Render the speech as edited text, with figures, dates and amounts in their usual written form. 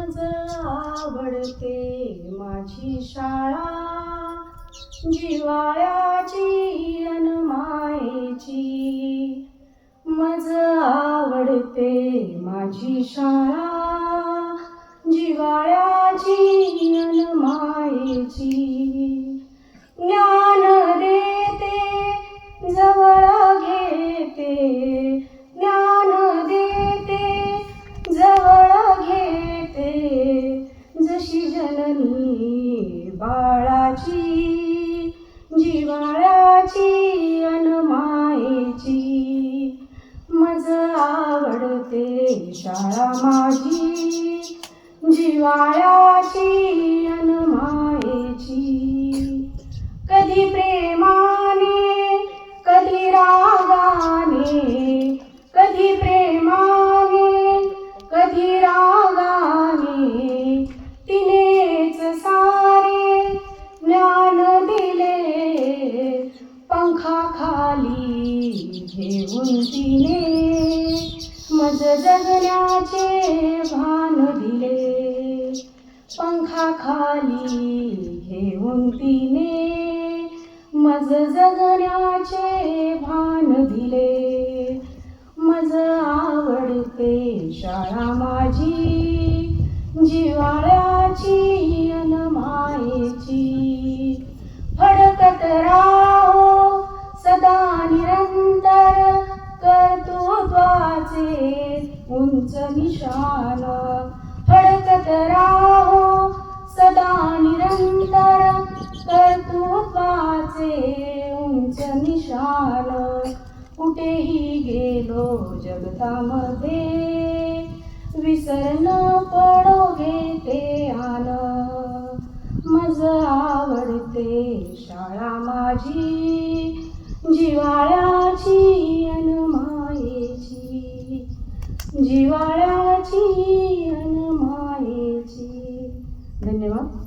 मज आवडते माझी शाळा, जिव्हाळ्याची अन मायेची. मज आवडते माझी शाळा, जिव्हाळ्याची अन मायेची. ज्ञान देते जवळ घेते, ज्ञान देते जवळ घेते, जशी जननी बाळाची, जिव्हाळ्याची अन मायेची. मज आवडते शाळा माझी, जिव्हाळ्याची अन मायेची. कधी प्रेमाने कधी रागाने, कधी प्रेमाने कधी रागाने, तिनेच सारे ज्ञान दिले. पंखाखाली घेऊन तिने मज जगण्याचे भान दिले. पंखाखाली घेऊन तिने मज जगण्याचे भान दिले. मज आवडते शाळा माझी, जिव्हाळ्याची अन मायेची. फडकत राहो सदा निरंतर कर्तृत्वाचे उंच निशाण. फडकत राहो सदा निरंतर कर्तृत्वाचे उंच निशाण. कुठेही गेलो जगतामध्ये, विसर न पडो घेते आन. मज आवडते शाळा माझी, जिव्हाळ्याची अन मायेची. जिव्हाळ्याची अन मायेची. धन्यवाद.